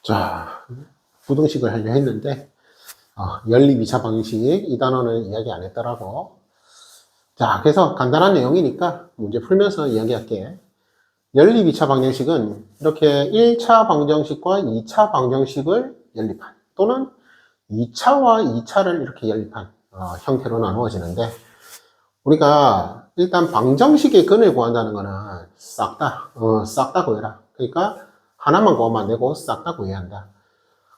자, 부등식을 하려 했는데, 연립 2차 방정식, 이 단어는 이야기 안 했더라고. 자, 그래서 간단한 내용이니까 문제 풀면서 이야기할게. 연립 2차 방정식은 이렇게 1차 방정식과 2차 방정식을 연립한, 또는 2차와 2차를 이렇게 연립한 형태로 나누어지는데, 우리가 일단 방정식의 근을 구한다는 거는 싹 다 구해라. 그러니까 하나만 구하면 안 되고 싹 다 구해야 한다.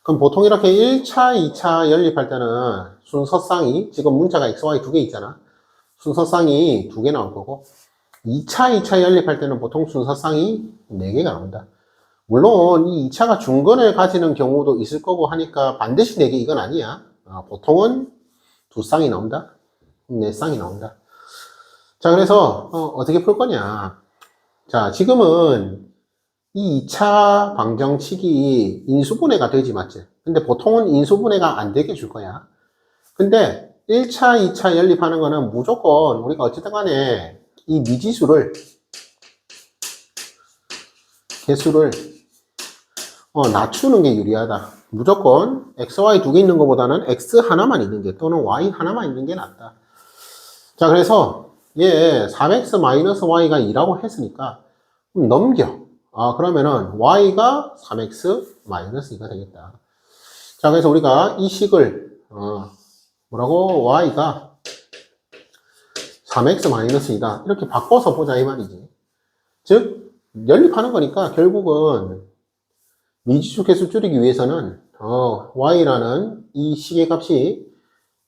그럼 보통 이렇게 1차, 2차 연립할 때는 순서상이, 지금 문자가 x, y 두 개 있잖아. 순서상이 두 개 나올 거고, 2차 연립할 때는 보통 순서상이 4개가 나온다. 물론 이 2차가 중근을 가지는 경우도 있을 거고 하니까 반드시 4개 이건 아니야. 보통은 두 쌍이 나온다. 4쌍이 나온다. 자, 그래서 어떻게 풀 거냐. 자, 지금은 이 2차 방정식이 인수분해가 되지, 맞지? 근데 보통은 인수분해가 안 되게 줄 거야. 근데 1차, 2차 연립하는 거는 무조건 우리가 어쨌든 간에 이 미지수를, 개수를 낮추는 게 유리하다. 무조건 x, y 두 개 있는 것보다는 x 하나만 있는 게, 또는 y 하나만 있는 게 낫다. 자, 그래서 얘 3x-y가 2라고 했으니까 넘겨. 그러면은 y가 3x-2가 되겠다. 자, 그래서 우리가 이 식을 뭐라고? y가 3x-2다. 이렇게 바꿔서 보자 이 말이지. 즉 연립하는 거니까 결국은 미지수 개수 줄이기 위해서는 y라는 이 식의 값이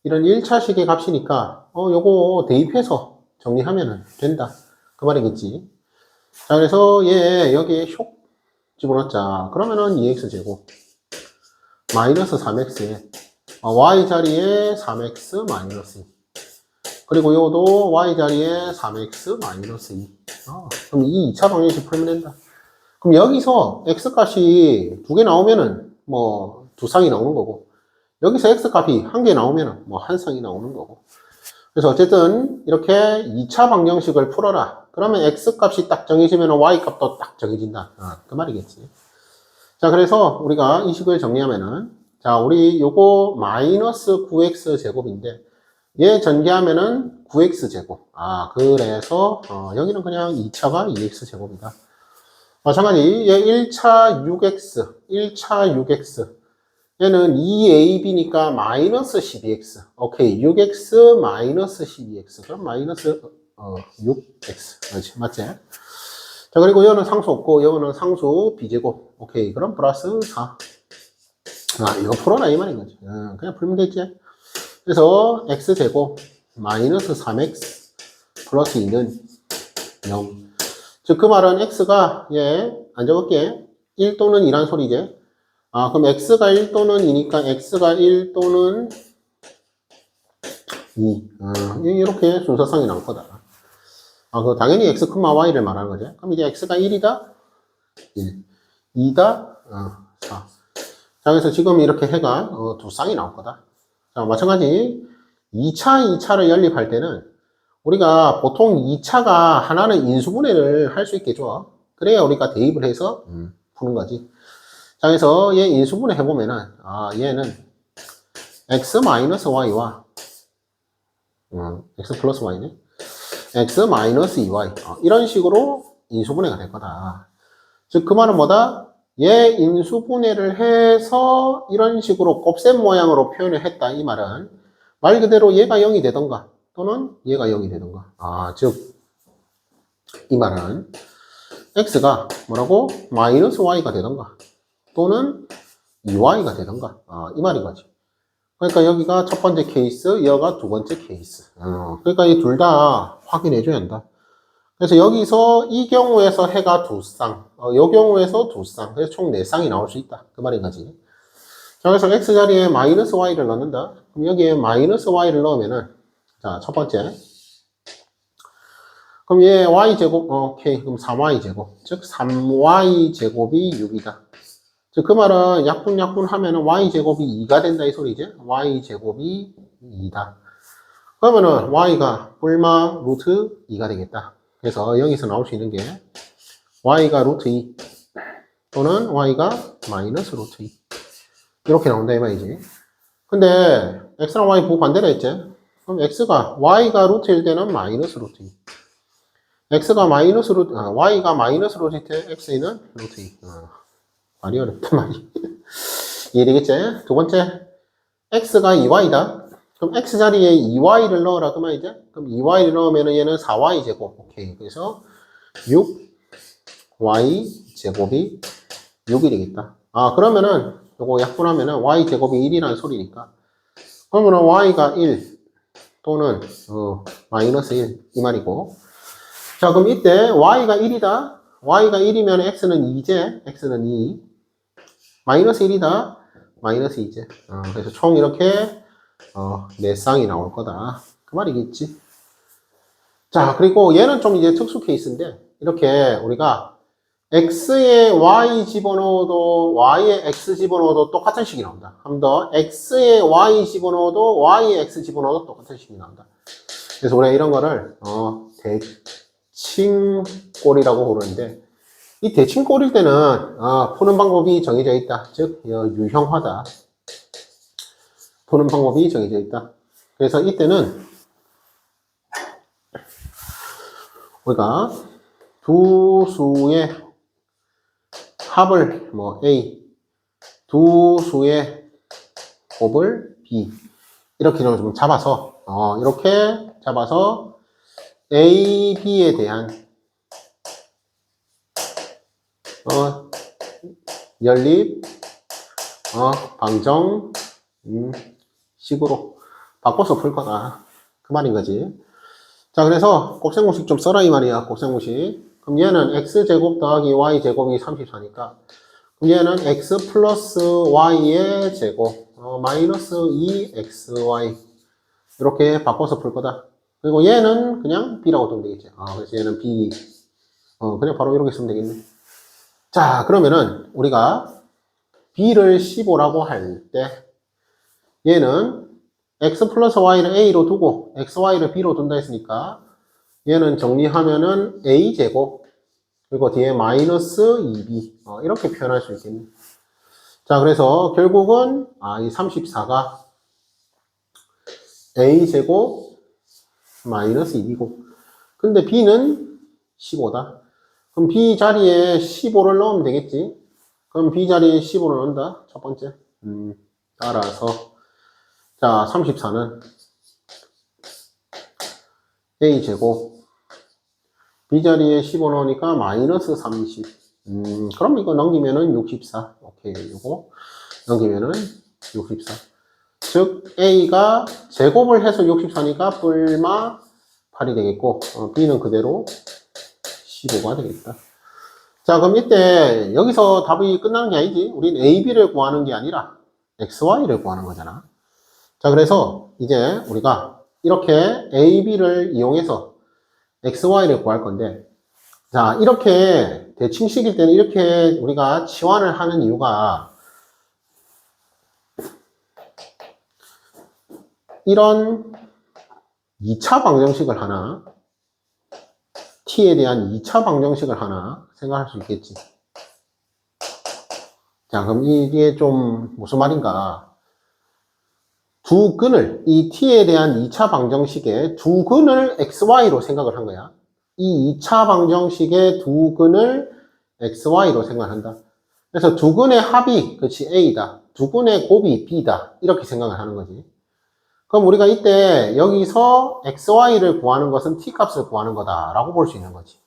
이런 1차 식의 값이니까 요거 대입해서 정리하면 된다. 그 말이겠지. 자, 그래서 얘 여기에 쇽 집어넣자. 그러면은 2x제곱 마이너스 3x에 y 자리에 3x 마이너스 2. 그리고 요도 y 자리에 3x 마이너스 2. 그럼 이 2차 방정식 풀면 된다. 그럼 여기서 x 값이 두 개 나오면은 뭐 두 쌍이 나오는 거고, 여기서 x 값이 한 개 나오면은 뭐 한 쌍이 나오는 거고. 그래서 어쨌든 이렇게 2차 방정식을 풀어라. 그러면 x 값이 딱 정해지면 y 값도 딱 정해진다. 그 말이겠지. 자, 그래서 우리가 이 식을 정리하면은, 자, 우리 요거 마이너스 9x 제곱인데 얘 전개하면은 9x 제곱. 그래서 여기는 그냥 2차가 2x 제곱이다. 마찬가지 얘 1차 6x 얘는 2ab니까 마이너스 12x. 오케이. 6x 마이너스 12x. 그럼 마이너스 6x. 그렇지. 맞지? 자, 그리고 여는 상수 없고, 여는 상수 b제곱. 오케이. 그럼 플러스 4. 이거 풀어라 이 말인 거지. 그냥 풀면 되지. 그래서 x제곱 마이너스 3x 플러스 2는 0. 즉, 그 말은 x가, 안 적을게. 1 또는 2란 소리지. 그럼 x가 1 또는 2니까 x가 1 또는 2. 이렇게 순서상이 나올 거다. 당연히 x, y를 말하는 거지. 그럼 이제 x가 1이다? 1. 2다? 4. 자, 그래서 지금 이렇게 해가 두 쌍이 나올 거다. 자, 마찬가지 2차를 연립할 때는 우리가 보통 2차가 하나는 인수분해를 할 수 있게 줘. 그래야 우리가 대입을 해서 푸는 거지. 자, 그래서 얘 인수분해 해보면은, 얘는 x-y와, x 플러스 y네. x-2y. 이런 식으로 인수분해가 될 거다. 즉, 그 말은 뭐다? 얘 인수분해를 해서 이런 식으로 곱셈 모양으로 표현을 했다. 이 말은 말 그대로 얘가 0이 되던가, 또는 얘가 0이 되던가. 즉, 이 말은 x가 뭐라고? 마이너스 y가 되던가, 또는 2y가 되던가. 이 말인 거지. 그러니까 여기가 첫 번째 케이스, 여기가 두 번째 케이스. 그러니까 이 둘 다 확인해줘야 한다. 그래서 여기서 이 경우에서 해가 두 쌍, 이 경우에서 두 쌍, 그래서 총 4쌍이 나올 수 있다. 그 말인 거지. 자, 그래서 x 자리에 마이너스 y를 넣는다. 그럼 여기에 마이너스 y를 넣으면은, 자, 첫 번째. 그럼 얘 y제곱, 오케이. 그럼 3y제곱. 즉, 3y제곱이 6이다. 즉, 그 말은 약분 하면은 y제곱이 2가 된다 이 소리지. y제곱이 2다. 그러면은 y가 뿔마 루트 2가 되겠다. 그래서 여기서 나올 수 있는 게 y가 루트 2. 또는 y가 마이너스 루트 2. 이렇게 나온다 이 말이지. 근데 x랑 y 보고 반대로 했지. 그럼 y가 루트 1 때는 마이너스 루트 2. y가 마이너스 루트 2 때 x는 루트 2. 말이 어렵단 말이. 이해되겠지? 두 번째, x가 2y다. 그럼 x 자리에 2y를 넣어라 그 말이지. 그럼 2y를 넣으면 얘는 4y 제곱. 오케이. 그래서 6y 제곱이 6이 되겠다. 그러면은 요거 약분하면은 y 제곱이 1이라는 소리니까. 그러면은 y가 1 또는 마이너스 1 이 말이고. 자, 그럼 이때 y가 1이다. y가 1이면 x는 2제. x는 2. 마이너스 1이다. 마이너스 2제. 그래서 총 이렇게 4쌍이 나올 거다. 그 말이겠지. 자, 그리고 얘는 좀 이제 특수 케이스인데 이렇게 우리가 x에 y 집어넣어도 y에 x 집어넣어도 똑같은 식이 나온다. 한 번 더 x에 y 집어넣어도 y에 x 집어넣어도 똑같은 식이 나온다. 그래서 우리가 이런 거를 대칭꼴이라고 부르는데 이 대칭꼴일 때는 푸는 방법이 정해져 있다. 즉 유형화다. 푸는 방법이 정해져 있다. 그래서 이때는 우리가 두 수의 합을 A, 두 수의 곱을 B 이렇게 좀 잡아서 이렇게 잡아서 A, B에 대한 연립 방정 식으로 바꿔서 풀 거다. 그 말인 거지. 자, 그래서 곱셈공식 좀 써라 이 말이야. 곱셈공식. 그럼 얘는 x제곱 더하기 y제곱이 34니까 그럼 얘는 x 플러스 y의 제곱 마이너스 2xy 이렇게 바꿔서 풀 거다. 그리고 얘는 그냥 b라고 두면 되겠지. 그래서 얘는 b 그냥 바로 이렇게 쓰면 되겠네. 자, 그러면은 우리가 b를 15라고 할 때 얘는 x 플러스 y를 a로 두고 xy를 b로 둔다 했으니까 얘는 정리하면은 a제곱 그리고 뒤에 마이너스 2b 이렇게 표현할 수 있겠네. 자, 그래서 결국은 이 34가 a제곱 마이너스 2b고 근데 b는 15다. 그럼 b 자리에 15를 넣으면 되겠지. 그럼 b 자리에 15를 넣는다. 첫 번째. 따라서 자 34는 a제곱 b자리에 15 넣으니까 마이너스 30. 그럼 이거 넘기면은 64. 오케이. 이거 넘기면은 64. 즉, a가 제곱을 해서 64니까 뿔마 8이 되겠고, b는 그대로 15가 되겠다. 자, 그럼 이때 여기서 답이 끝나는 게 아니지. 우린 a, b를 구하는 게 아니라 x, y를 구하는 거잖아. 자, 그래서 이제 우리가 이렇게 a, b를 이용해서 x, y를 구할 건데, 자, 이렇게 대칭식일 때는 이렇게 우리가 치환을 하는 이유가 이런 2차 방정식을 하나, t에 대한 2차 방정식을 하나 생각할 수 있겠지. 자, 그럼 이게 좀 무슨 말인가? 두 근을, 이 t에 대한 2차 방정식의 두 근을 xy로 생각을 한 거야. 이 2차 방정식의 두 근을 xy로 생각한다. 그래서 두 근의 합이 그렇지 a다. 두 근의 곱이 b다. 이렇게 생각을 하는 거지. 그럼 우리가 이때 여기서 xy를 구하는 것은 t값을 구하는 거다라고 볼 수 있는 거지.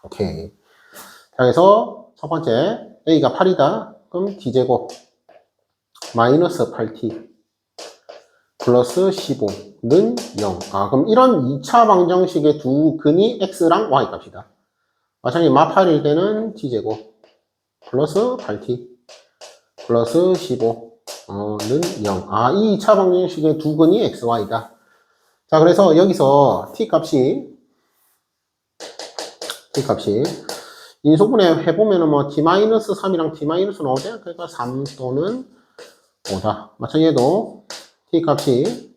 오케이. 자, 그래서 첫 번째 a가 8이다. 그럼 t제곱 마이너스 8t 플러스 15는 0. 그럼 이런 2차 방정식의 두 근이 x랑 y 값이다. 마찬가지 마8일 때는 t제곱 플러스 8t 플러스 15는 0. 이 2차 방정식의 두 근이 x, y다. 자, 그래서 여기서 t값이 인수분해 해보면은 뭐 t-3이랑 t- 나오죠? 그러니까 3 또는 5다. 마찬가지 얘도 t값이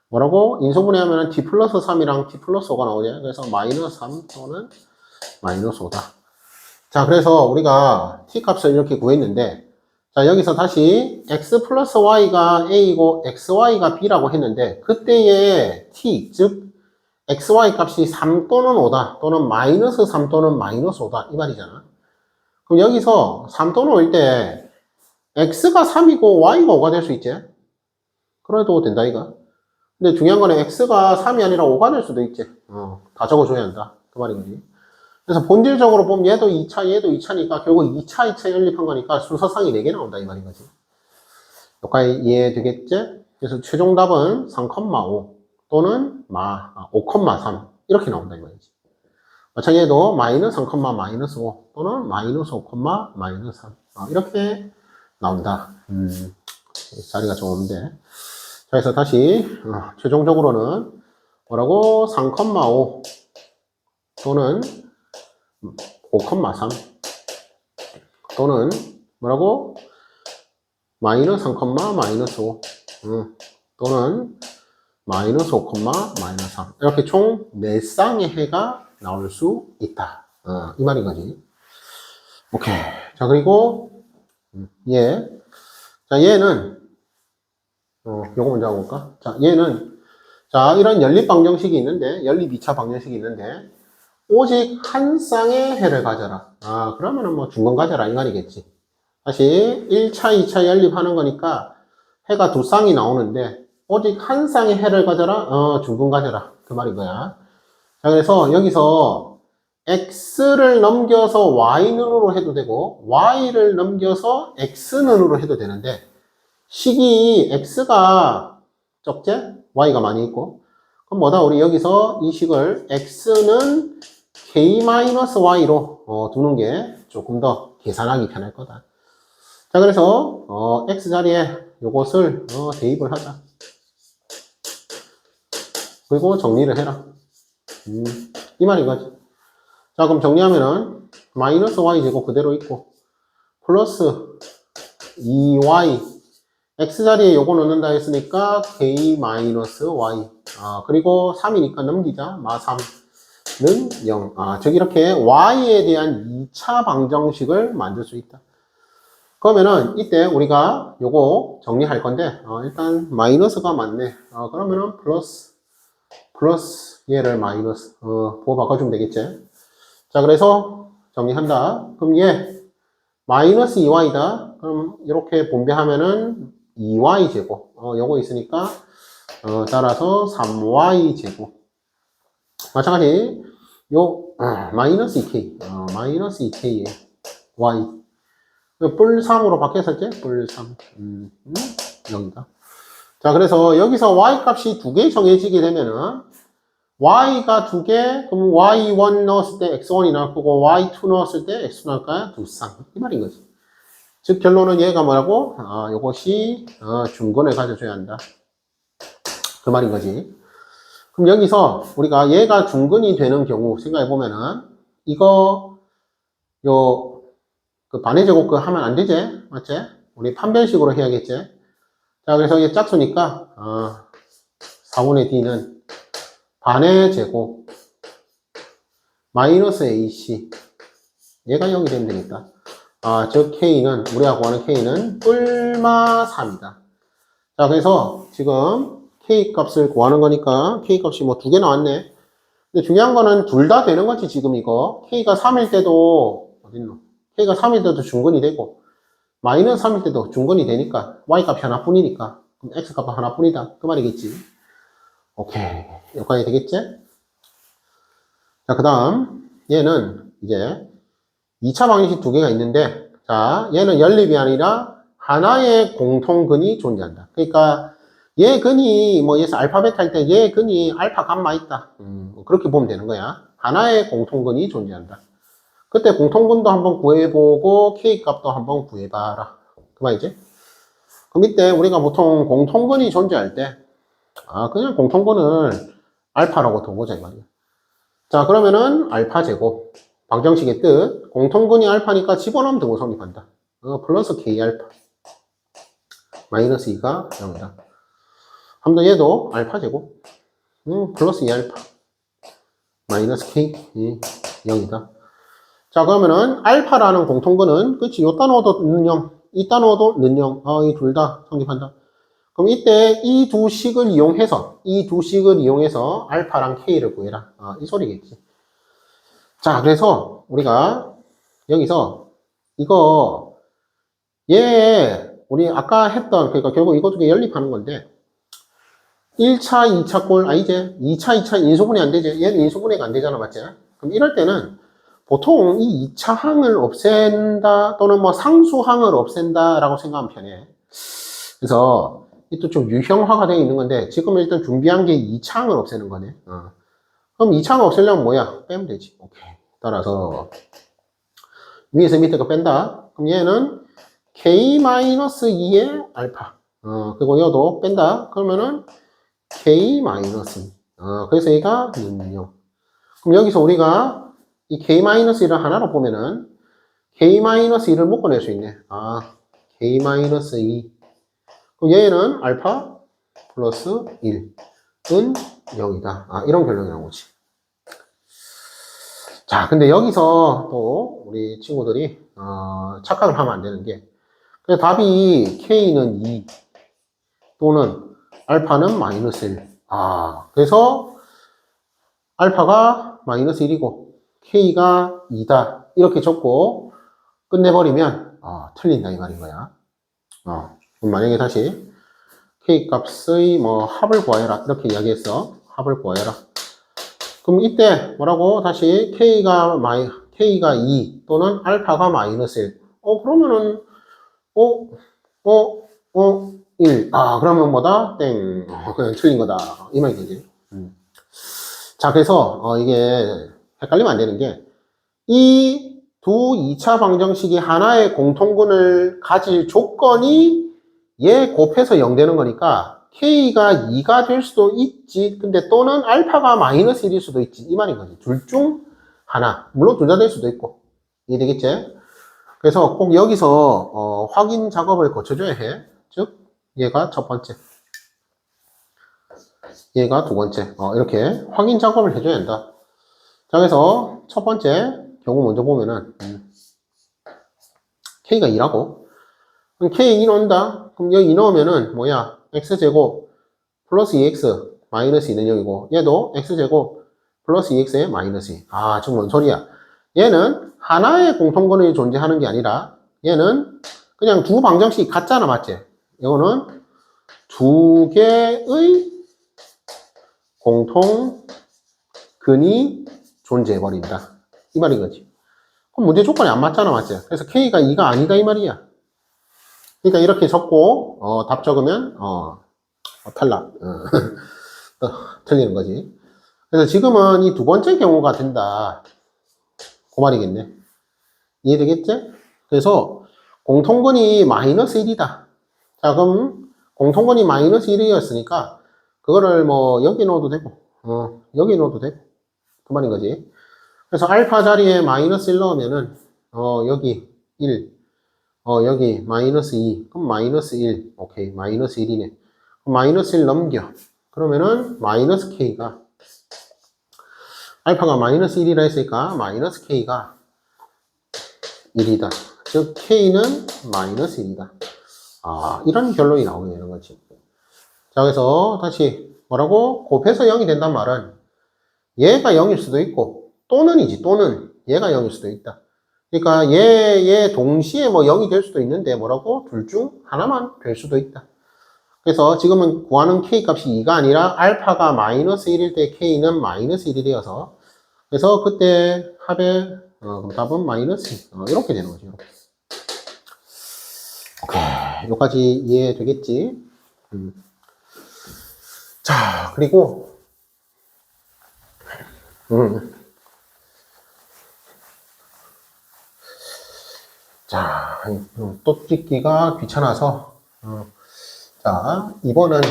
뭐라고? 인수분해 하면은 t 플러스 3이랑 t 플러스 5가 나오죠? 그래서 마이너스 3 또는 마이너스 5다. 자, 그래서 우리가 t 값을 이렇게 구했는데, 자, 여기서 다시 x 플러스 y가 a이고 xy가 b라고 했는데, 그때의 t, 즉 xy 값이 3 또는 5다, 또는 마이너스 3 또는 마이너스 5다 이 말이잖아. 그럼 여기서 3 또는 5일 때 x가 3이고 y가 5가 될 수 있지? 그래도 된다 이거. 근데 중요한 거는 x가 3이 아니라 5가 될 수도 있지. 다 적어줘야 한다 그 말이지. 그래서 본질적으로 보면 얘도 2차 얘도 2차니까 결국 2차 연립한 거니까 순서상이 4개 나온다 이 말인 거지. 여기까지 이해되겠지? 그래서 최종 답은 3,5 또는 5,3 이렇게 나온다 이 말이지. 마찬가지로 마이너스 3, 마이너스 5 또는 마이너스 5, 마이너스 3 이렇게 나온다. 자리가 좋은데. 자, 그래서 다시 최종적으로는 뭐라고? 3,5 또는 5,3 또는 뭐라고? 마이너스 3, 마이너스 5 또는 마이너스 5, 마이너스 3 이렇게 총 4쌍의 해가 나올 수 있다. 이 말인 거지. 오케이. 자, 그리고 자, 얘는 요거 먼저 하고 볼까? 자, 얘는 자, 이런 연립 방정식이 있는데, 연립 2차 방정식이 있는데, 오직 한 쌍의 해를 가져라. 그러면은 뭐 중건 가져라 이 말이겠지. 다시 1차, 2차 연립하는 거니까 해가 2쌍이 나오는데, 오직 한 쌍의 해를 가져라. 중근 가져라 그 말인 거야. 자, 그래서 여기서 x를 넘겨서 y는으로 해도 되고, y를 넘겨서 x는으로 해도 되는데, 식이 x가 적재? y가 많이 있고. 그럼 뭐다? 우리 여기서 이 식을 x는 k-y로 두는 게 조금 더 계산하기 편할 거다. 자, 그래서 x 자리에 요것을 대입을 하자. 그리고 정리를 해라. 이 말인 거지. 자, 그럼 정리하면은 마이너스 y 제곱 그대로 있고 플러스 2y x자리에 요거 넣는다 했으니까 k-y 그리고 3이니까 넘기자 마 3는 0 즉 이렇게 y에 대한 2차 방정식을 만들 수 있다. 그러면은 이때 우리가 요거 정리할 건데 일단 마이너스가 맞네. 그러면은 플러스 얘를 마이너스 보고 바꿔주면 되겠지. 자, 그래서 정리한다. 그럼 얘 마이너스 2y다. 그럼 이렇게 분배하면은 2y 제곱. 요거 있으니까 따라서 3y 제곱. 마찬가지 요 마이너스 2k. 마이너스 2k에 y. 뿔 3으로 바뀌었었지? 뿔 3. 여기다. 자, 그래서 여기서 y 값이 2개 정해지게 되면은 y가 2개, 그럼 y1 넣었을 때 x1이 나올 거고 y2 넣었을 때 x2 나올까요? 2쌍. 이 말인 거지. 즉 결론은 얘가 뭐라고? 요것이 중근을 가져줘야 한다. 그 말인 거지. 그럼 여기서 우리가 얘가 중근이 되는 경우 생각해 보면은 이거 그 반의 제곱 그 하면 안 되지? 맞지? 우리 판별식으로 해야겠지? 자, 그래서 이게 짝수니까 4분의 d는 반의 제곱 마이너스 ac 얘가 0이 되면 되니까 즉 k는 우리가 구하는 k는 뿔마 3이다. 자, 그래서 지금 k 값을 구하는 거니까 k 값이 뭐 2개 나왔네. 근데 중요한 거는 둘 다 되는 거지. 지금 이거 k가 3일 때도 어딨노? k가 3일 때도 중근이 되고 마이너스 3일 때도 중근이 되니까 y 값이 하나뿐이니까 그럼 x 값은 하나뿐이다 그 말이겠지. 오케이, 여기까지 되겠지? 자, 그 다음 얘는 이제 2차 방정식 2개가 있는데, 자, 얘는 연립이 아니라 하나의 공통근이 존재한다. 그러니까 얘 근이 뭐 얘서 알파 베타 할 때 얘 근이 알파 감마 있다. 그렇게 보면 되는 거야. 하나의 공통근이 존재한다. 그때 공통근도 한번 구해보고 k 값도 한번 구해봐라. 그 말이지? 그럼 이때 우리가 보통 공통근이 존재할 때 그냥 공통근을 알파라고 둬보자 이 말이야. 자, 그러면은 알파 제곱 방정식의 뜻 공통근이 알파니까 집어넣으면 등호 성립한다. 플러스 k 알파 마이너스 2가 0이다. 한 번 더 얘도 알파 제곱 플러스 2 알파 마이너스 k 0이다. 자, 그러면은 알파라는 공통근은, 그치, 요 단어도 넣는 0, 이 단어도 넣는 0. 이 둘 다 성립한다. 그럼 이때 이 두 식을 이용해서 알파랑 K를 구해라. 이 소리겠지. 자, 그래서 우리가 여기서 이거 우리 아까 했던, 그러니까 결국 이거 두 개 연립하는 건데 1차, 2차 꼴, 이제 2차, 2차 인수분해 안 되지. 얘는 인수분해가 안 되잖아, 맞지? 그럼 이럴 때는 보통 이 2차 항을 없앤다 또는 뭐 상수항을 없앤다 라고 생각하면 편해. 그래서 이또 좀 유형화가 되어 있는 건데 지금 일단 준비한 게 2차 항을 없애는 거네. 그럼 2차 항을 없애려면 뭐야? 빼면 되지. 오케이. 따라서 위에서 밑에가 뺀다. 그럼 얘는 K-2의 알파. 그리고 얘도 뺀다. 그러면은 K-2. 그래서 얘가 는요. 그럼 여기서 우리가 이 K-1을 하나로 보면은 K-1을 묶어낼 수 있네. K-2. 그럼 얘는 알파 플러스 1은 0이다. 이런 결론이 나오지. 자, 근데 여기서 또 우리 친구들이 착각을 하면 안 되는 게 그래서 답이 K는 2 또는 알파는 마이너스 1. 그래서 알파가 마이너스 1이고 K가 2다. 이렇게 적고 끝내버리면 틀린다 이 말인 거야. 그럼 만약에 다시 K 값의 뭐 합을 구하여라 이렇게 이야기했어. 합을 구하여라. 그럼 이때 뭐라고? 다시 K가 2 또는 알파가 마이너스 1. 그러면은 1. 그러면 뭐다? 땡. 그냥 틀린 거다. 이 말이지. 자, 그래서 이게 헷갈리면 안 되는 게 이 두 2차 방정식이 하나의 공통근을 가질 조건이 얘 곱해서 0 되는 거니까 K가 2가 될 수도 있지. 근데 또는 알파가 마이너스 1일 수도 있지. 이 말인 거지. 둘 중 하나. 물론 둘 다 될 수도 있고. 이해되겠지? 그래서 꼭 여기서 확인 작업을 거쳐줘야 해. 즉 얘가 첫 번째, 얘가 두 번째. 이렇게 확인 작업을 해줘야 한다. 자, 그래서 첫 번째 경우 먼저 보면은 K가 2라고. 그럼 K 2 넣는다. 그럼 여기 2 넣으면은 뭐야? X제곱 플러스 2X 마이너스 2는 0이고 얘도 X제곱 플러스 2X의 마이너스 2. 지금 뭔 소리야? 얘는 하나의 공통근이 존재하는 게 아니라 얘는 그냥 두 방정식이 같잖아, 맞지? 이거는 두 개의 공통근이 존재해버린다. 이 말인 거지. 그럼 문제 조건이 안 맞잖아, 맞지? 그래서 K가 2가 아니다, 이 말이야. 그러니까 이렇게 적고, 답 적으면, 탈락. 틀리는 거지. 그래서 지금은 이 두 번째 경우가 된다. 그 말이겠네. 이해되겠지? 그래서 공통근이 마이너스 1이다. 자, 그럼 공통근이 마이너스 1이었으니까 그거를 뭐 여기 넣어도 되고, 여기 넣어도 되고, 그 말인 거지. 그래서 알파 자리에 마이너스 1 넣으면은, 여기 1, 여기 마이너스 2, 그럼 마이너스 1, 오케이, 마이너스 1이네. 마이너스 1 넘겨. 그러면은 마이너스 K가, 알파가 마이너스 1이라 했으니까 마이너스 K가 1이다. 즉, K는 마이너스 1이다. 이런 결론이 나오게 되는 거지. 자, 그래서 다시 뭐라고? 곱해서 0이 된단 말은 얘가 0일 수도 있고, 또는이지, 또는 얘가 0일 수도 있다. 그러니까 얘 동시에 뭐 0이 될 수도 있는데 뭐라고? 둘 중 하나만 될 수도 있다. 그래서 지금은 구하는 K 값이 2가 아니라 알파가 마이너스 1일 때 K는 마이너스 1이 되어서 그래서 그때 합의 그럼 답은 마이너스 이렇게 되는 거죠. 이렇게. 오케이. 여기까지 이해되겠지? 자, 그리고 자, 또 찍기가 귀찮아서 자, 이번은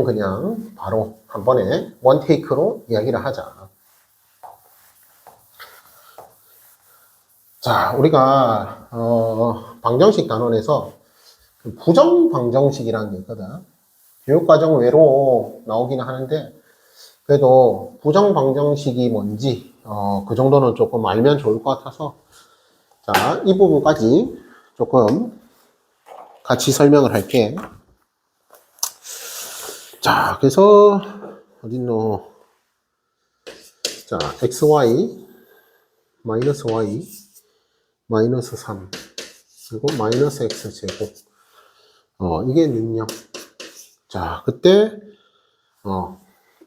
그냥 바로 한 번에 원 테이크로 이야기를 하자. 자, 우리가 방정식 단원에서 부정 방정식이라는 게 있거든. 교육과정 외로 나오기는 하는데 그래도 부정방정식이 뭔지 그 정도는 조금 알면 좋을 것 같아서 자, 이 부분까지 조금 같이 설명을 할게. 자, 그래서 어딨노? 자, xy 마이너스 y 마이너스 3 그리고 마이너스 x 제곱 이게 능력. 자, 그때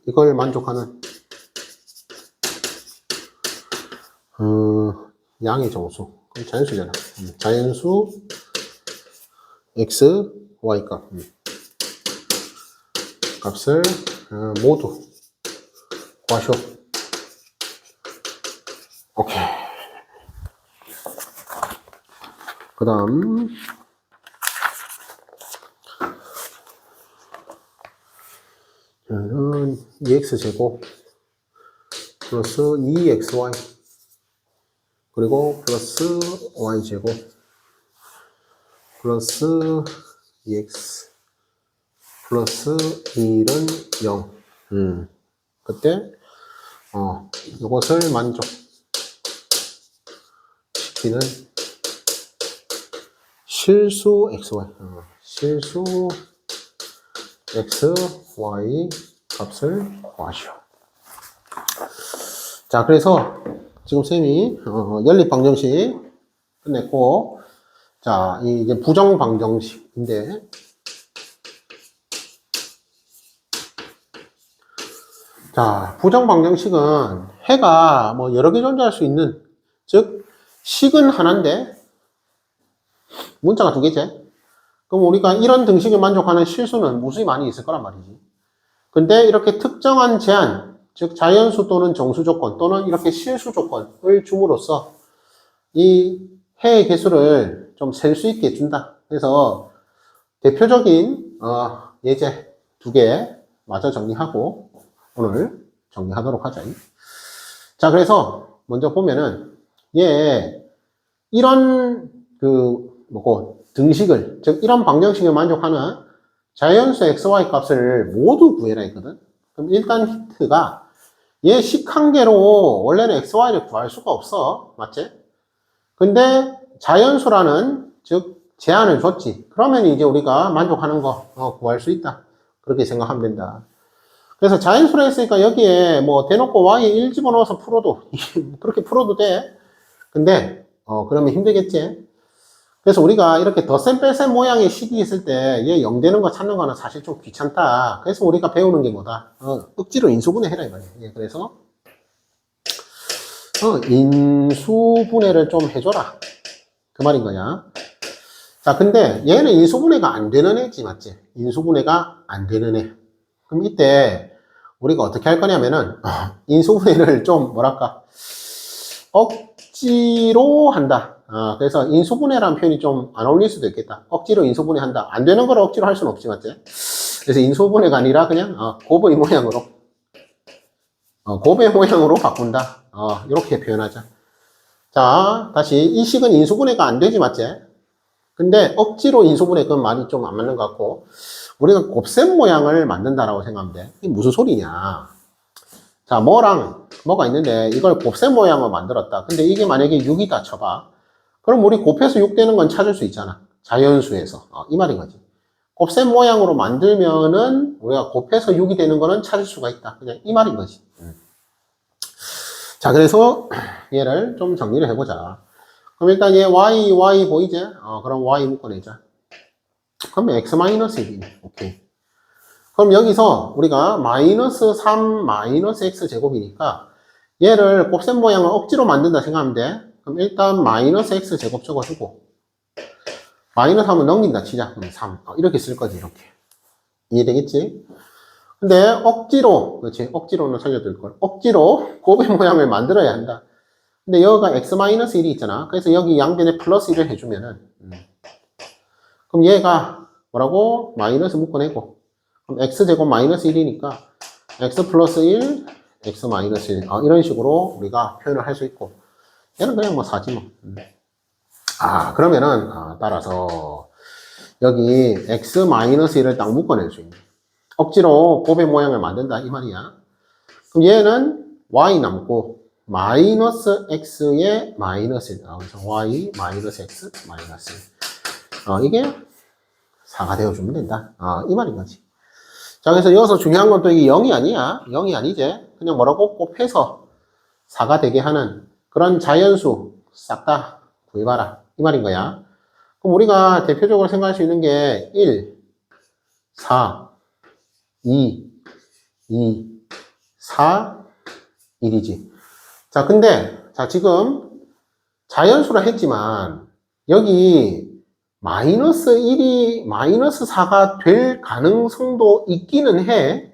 이걸 만족하는 양의 정수. 그럼 자연수잖아. 자연수 x, y 값. 값을 모두 구하쇼. 오케이. 그 다음 저는 2x제곱 플러스 2xy 그리고 플러스 y제곱 플러스 2x 플러스 1은 0. 그때 이것을 만족시키는 실수 xy 실수 x, y 값을 구하시오. 자, 그래서 지금 쌤이 연립방정식 끝냈고, 자, 이제 부정방정식인데, 자, 부정방정식은 해가 뭐 여러 개 존재할 수 있는, 즉 식은 하나인데 문자가 두 개지. 그럼 우리가 이런 등식에 만족하는 실수는 무수히 많이 있을 거란 말이지. 근데 이렇게 특정한 제한, 즉 자연수 또는 정수 조건 또는 이렇게 실수 조건을 줌으로써 이 해의 개수를 좀 셀 수 있게 준다. 그래서 대표적인 예제 두 개 마저 정리하고 오늘 정리하도록 하자. 자, 그래서 먼저 보면은 이런 등식을, 즉 이런 방정식에 만족하는 자연수 xy 값을 모두 구해라 했거든. 그럼 일단 힌트가 얘 식 한 개로 원래는 xy를 구할 수가 없어. 맞지? 근데 자연수라는 즉 제한을 줬지. 그러면 이제 우리가 만족하는 거 구할 수 있다. 그렇게 생각하면 된다. 그래서 자연수라 했으니까 여기에 뭐 대놓고 y 1 집어넣어서 풀어도 그렇게 풀어도 돼. 근데 그러면 힘들겠지. 그래서 우리가 이렇게 덧셈 뺄셈 모양의 식이 있을 때 얘 0 되는 거 찾는 거는 사실 좀 귀찮다. 그래서 우리가 배우는 게 뭐다? 억지로 인수분해 해라 이거야. 예, 그래서 인수분해를 좀 해줘라. 그 말인 거야. 자, 근데 얘는 인수분해가 안 되는 애지, 맞지? 인수분해가 안 되는 애. 그럼 이때 우리가 어떻게 할 거냐면은 인수분해를 좀 뭐랄까 억지로 한다. 그래서 인수분해라는 표현이 좀 안 어울릴 수도 있겠다. 억지로 인수분해 한다. 안 되는 걸 억지로 할 수는 없지, 맞지? 그래서 인수분해가 아니라 그냥 곱의 모양으로 곱의 모양으로 바꾼다. 이렇게 표현하자. 자, 다시 이 식은 인수분해가 안 되지, 맞지? 근데 억지로 인수분해 그건 말이 좀 안 맞는 것 같고 우리가 곱셈 모양을 만든다라고 생각하면 돼. 이게 무슨 소리냐? 자, 뭐랑 뭐가 있는데 이걸 곱셈 모양을 만들었다. 근데 이게 만약에 6이다 쳐봐. 그럼 우리 곱해서 6 되는 건 찾을 수 있잖아. 자연수에서. 이 말인 거지. 곱셈 모양으로 만들면은 우리가 곱해서 6이 되는 거는 찾을 수가 있다. 그냥 이 말인 거지. 자, 그래서 얘를 좀 정리를 해보자. 그럼 일단 얘 y 보이지? 그럼 y 묶어내자. 그럼 x-1이네. 오케이. 그럼 여기서 우리가 마이너스 3 마이너스 x 제곱이니까 얘를 곱셈 모양을 억지로 만든다 생각하면 돼. 그럼 일단 마이너스 x 제곱 적어주고 마이너스 하면 넘긴다 치자. 그럼 3 이렇게 쓸 거지. 이렇게 이해되겠지? 근데 억지로 그렇지 억지로는 살려둘 걸 억지로 곱의 모양을 만들어야 한다. 근데 여기가 x-1이 있잖아. 그래서 여기 양변에 플러스 1을 해주면은 그럼 얘가 뭐라고? 마이너스 묶어내고 그럼 x제곱 마이너스 1이니까 x 플러스 1 x 마이너스 1 이런 식으로 우리가 표현을 할 수 있고 얘는 그냥 뭐 4지 뭐. 그러면은 따라서 여기 x 마이너스 1을 딱 묶어낼 수 있네. 억지로 곱의 모양을 만든다 이 말이야. 그럼 얘는 y 남고 마이너스 x의 마이너스 1. 그래서 y 마이너스 x 마이너스 1. 이게 4가 되어주면 된다. 이 말인 거지. 자, 그래서 여기서 중요한 건 또 이게 0이 아니야. 0이 아니지. 그냥 뭐라고 곱해서 4가 되게 하는 그런 자연수 싹 다 구해봐라. 이 말인 거야. 그럼 우리가 대표적으로 생각할 수 있는 게 1, 4, 2, 4, 1이지. 자, 근데, 자, 지금 자연수라 했지만, 여기 마이너스 1이 마이너스 4가 될 가능성도 있기는 해.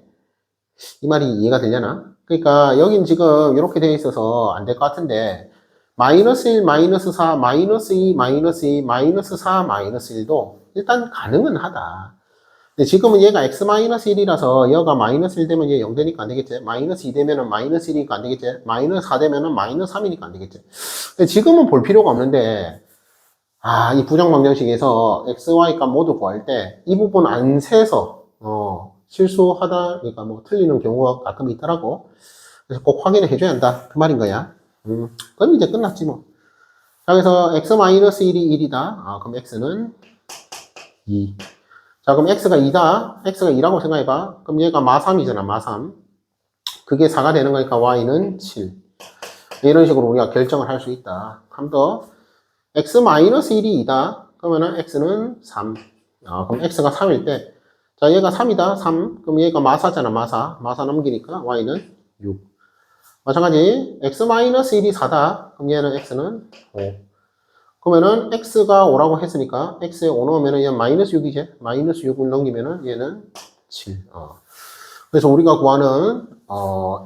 이 말이 이해가 되려나? 그러니까, 여긴 지금 이렇게 되어 있어서 안 될 것 같은데, 마이너스 1, 마이너스 4, 마이너스 2, 마이너스 2, 마이너스 4, 마이너스 1도 일단 가능은 하다. 근데 지금은 얘가 x-1이라서 얘가 마이너스 1 되면 얘 0 되니까 안 되겠지. 마이너스 2 되면은 마이너스 1이니까 안 되겠지. 마이너스 4 되면은 마이너스 3이니까 안 되겠지. 근데 지금은 볼 필요가 없는데, 이 부정방정식에서 x, y 값 모두 구할 때 이 부분 안 세서, 실수하다, 그러니까 뭐 틀리는 경우가 가끔 있더라고. 그래서 꼭 확인을 해줘야 한다. 그 말인 거야. 그럼 이제 끝났지 뭐. 자, 그래서 x-1이 1이다. 그럼 x는 2. 자, 그럼 x가 2다. x가 2라고 생각해봐. 그럼 얘가 마3이잖아, 마3. 그게 4가 되는 거니까 y는 7. 이런 식으로 우리가 결정을 할 수 있다. 한 번 더. x-1이 2다. 그러면은 x는 3. 그럼 x가 3일 때. 자, 얘가 3이다, 3. 그럼 얘가 마4잖아, 마4. 마4 넘기니까 y는 6. 마찬가지, x-1이 4다. 그럼 얘는 x는 5. 그러면은 x가 5라고 했으니까 x에 5 넣으면은 얘는 마이너스 6이지. 마이너스 6을 넘기면은 얘는 7. 그래서 우리가 구하는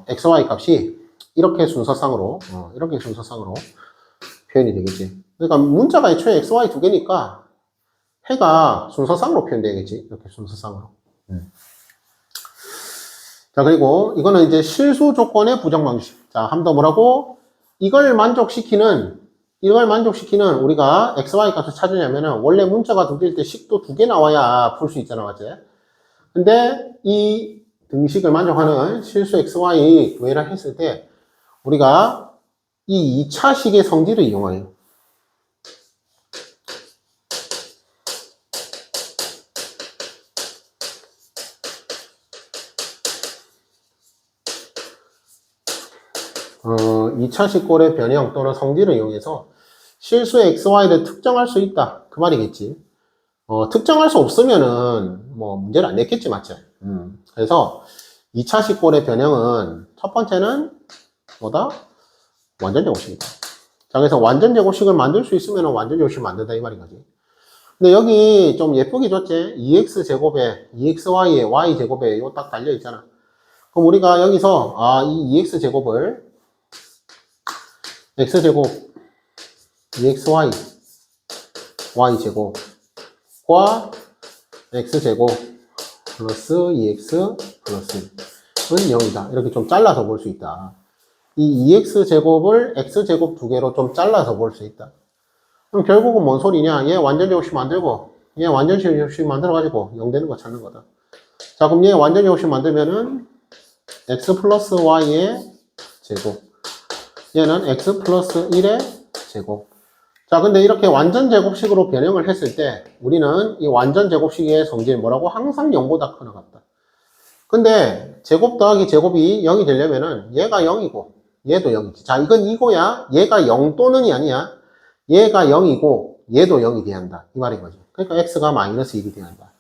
xy 값이 이렇게 순서상으로 표현이 되겠지. 그러니까 문자가 애초에 xy 두 개니까 해가 순서상으로 표현되겠지. 이렇게 순서상으로. 자, 그리고 이거는 이제 실수 조건의 부정 방식. 자, 한 번 더 뭐라고? 이걸 만족시키는 우리가 xy 값을 찾으려면은 원래 문자가 두 개일 때 식도 두 개 나와야 풀 수 있잖아, 맞지? 근데 이 등식을 만족하는 실수 xy 구해라 했을 때 우리가 이 2차식의 성질을 이용해요. 어, 2차식 꼴의 변형 또는 성질을 이용해서 실수의 xy를 특정할 수 있다. 그 말이겠지. 특정할 수 없으면은 뭐 문제를 안 냈겠지, 맞지? 그래서 2차식 꼴의 변형은 첫 번째는 뭐다? 완전 제곱식이다. 자, 그래서 완전 제곱식을 만들 수 있으면 완전 제곱식을 만든다 이 말인 거지. 근데 여기 좀 예쁘게 줬지? 2x 제곱에 2xy에 y 제곱에 이거 딱 달려 있잖아. 그럼 우리가 여기서 이 2x 제곱을 x제곱 2xy y제곱과 x제곱 플러스 2x 플러스 1은 0이다. 이렇게 좀 잘라서 볼 수 있다. 이 2x제곱을 x제곱 두 개로 좀 잘라서 볼 수 있다. 그럼 결국은 뭔 소리냐? 얘 완전 제곱식 만들고 얘 완전 제곱식 만들어가지고 0 되는 거 찾는 거다. 자, 그럼 얘 완전 제곱식 만들면은 x 플러스 y의 제곱 얘는 x 플러스 1의 제곱. 자, 근데 이렇게 완전 제곱식으로 변형을 했을 때 우리는 이 완전 제곱식의 성질 뭐라고? 항상 0보다 크나 같다. 근데 제곱 더하기 제곱이 0이 되려면은 얘가 0이고 얘도 0이지. 자, 이건 이거야. 얘가 0 또는이 아니야. 얘가 0이고 얘도 0이 돼야 한다. 이 말인 거지. 그러니까 x가 마이너스 1이 돼야 한다.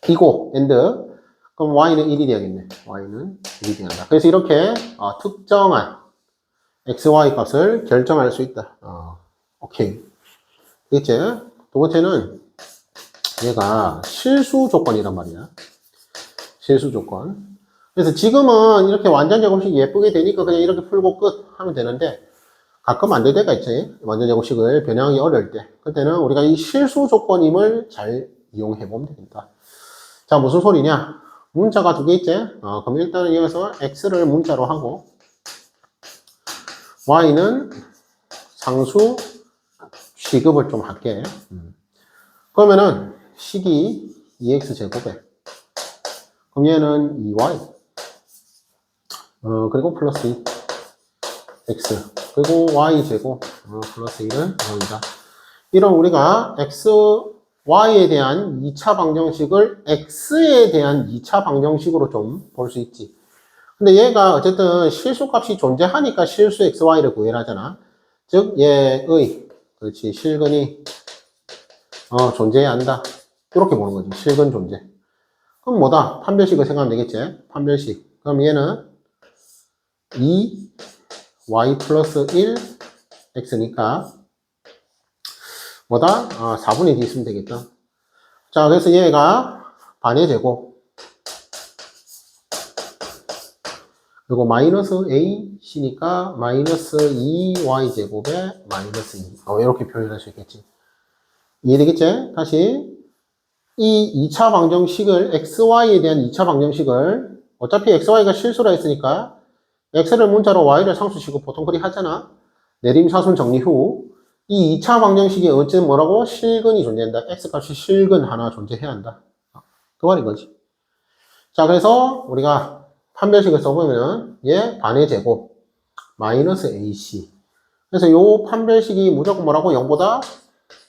이고 엔드. 그럼 y는 1이 돼야겠네. y는 1이 돼야 한다. 그래서 이렇게 특정한 xy 값을 결정할 수 있다. 오케이. 되겠지? 두 번째는 얘가 실수 조건이란 말이야. 실수 조건. 그래서 지금은 이렇게 완전 제곱식이 예쁘게 되니까 그냥 이렇게 풀고 끝 하면 되는데 가끔 안 될 때가 있지. 완전 제곱식을 변형하기 어려울 때. 그때는 우리가 이 실수 조건임을 잘 이용해 보면 되겠다. 자, 무슨 소리냐? 문자가 두 개 있지? 그럼 일단은 여기서 x를 문자로 하고 y는 상수 취급을 좀 할게. 그러면은 식이 2x제곱에 그럼 얘는 2y. 그리고 플러스 2. x. 그리고 y제곱. 플러스 1은 0이다. 이런 우리가 x, y에 대한 2차 방정식을 x에 대한 2차 방정식으로 좀 볼 수 있지. 근데 얘가 어쨌든 실수값이 존재하니까 실수 xy를 구해라 하잖아. 즉 얘의 그렇지 실근이 존재해야 한다. 이렇게 보는 거지. 실근 존재. 그럼 뭐다? 판별식을 생각하면 되겠지. 판별식. 그럼 얘는 2y 플러스 1 x니까 뭐다? 4분의 d 있으면 되겠다. 자, 그래서 얘가 반의 제곱 그리고 마이너스 ac니까 마이너스 2y 제곱에 마이너스 2. 이렇게 표현할 수 있겠지. 이해되겠지? 다시 이 2차 방정식을 xy에 대한 2차 방정식을 어차피 xy가 실수라 했으니까 x를 문자로 y를 상수식으로 보통 그리 하잖아. 내림사순 정리 후 이 2차 방정식이 어쨌든 뭐라고? 실근이 존재한다. x값이 실근 하나 존재해야 한다. 그 말인 거지. 자, 그래서 우리가 판별식을 써보면 얘 반의 제곱 마이너스 ac. 그래서 요 판별식이 무조건 뭐라고? 0보다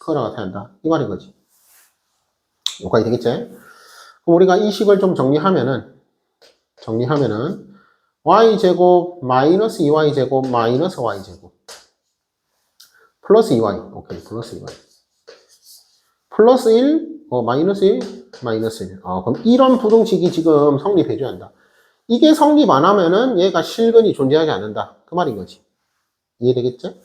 크거나 같아야 한다. 이 말인 거지. 여기까지 되겠지? 그럼 우리가 이 식을 좀 정리하면은 y제곱 마이너스 2y제곱 마이너스 y제곱 플러스 2y. 오케이, 플러스 2y. 플러스 1, 마이너스 1, 마이너스 1. 그럼 이런 부등식이 지금 성립해줘야 한다. 이게 성립 안 하면은 얘가 실근이 존재하지 않는다. 그 말인 거지. 이해되겠지?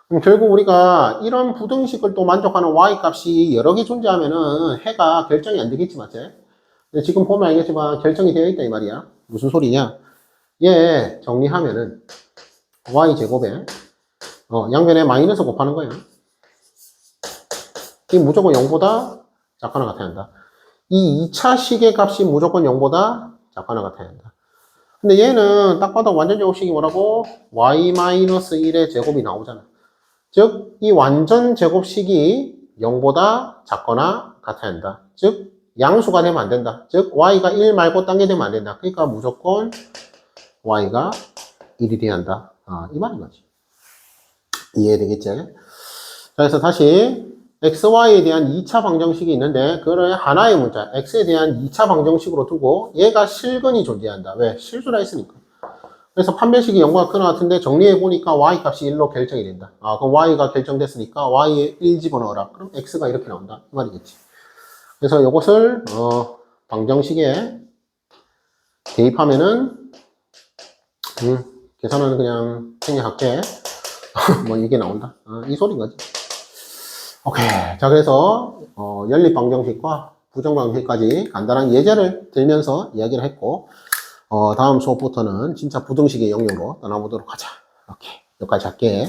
그럼 결국 우리가 이런 부등식을 또 만족하는 y 값이 여러 개 존재하면은 해가 결정이 안 되겠지, 맞지? 근데 지금 보면 알겠지만 결정이 되어 있다 이 말이야. 무슨 소리냐? 얘 정리하면은 y 제곱에 양변에 마이너스 곱하는 거야. 이 무조건 0보다 작거나 같아야 한다. 이 2차 식의 값이 무조건 0보다 작거나 같아야 한다. 근데 얘는 딱 봐도 완전 제곱식이 뭐라고? y-1의 제곱이 나오잖아. 즉, 이 완전 제곱식이 0보다 작거나 같아야 한다. 즉, 양수가 되면 안 된다. 즉, y가 1 말고 딴 게 되면 안 된다. 그러니까 무조건 y가 1이 돼야 한다. 이 말인 거지. 이해되겠지? 자, 그래서 다시 xy에 대한 2차 방정식이 있는데 그거를 하나의 문자 x에 대한 2차 방정식으로 두고 얘가 실근이 존재한다. 왜? 실수라 했으니까. 그래서 판별식이 0과 크나 같은데 정리해보니까 y 값이 1로 결정이 된다. 그럼 y가 결정됐으니까 y에 1 집어넣어라. 그럼 x가 이렇게 나온다. 이 말이겠지. 그래서 이것을 방정식에 대입하면은 계산은 그냥 생략할게. 뭐 이게 나온다. 이 소린 거지. 오케이. 자, 그래서 연립 방정식과 부정 방정식까지 간단한 예제를 들면서 이야기를 했고 다음 수업부터는 진짜 부등식의 영역으로 떠나보도록 하자. 오케이. 여기까지 할게.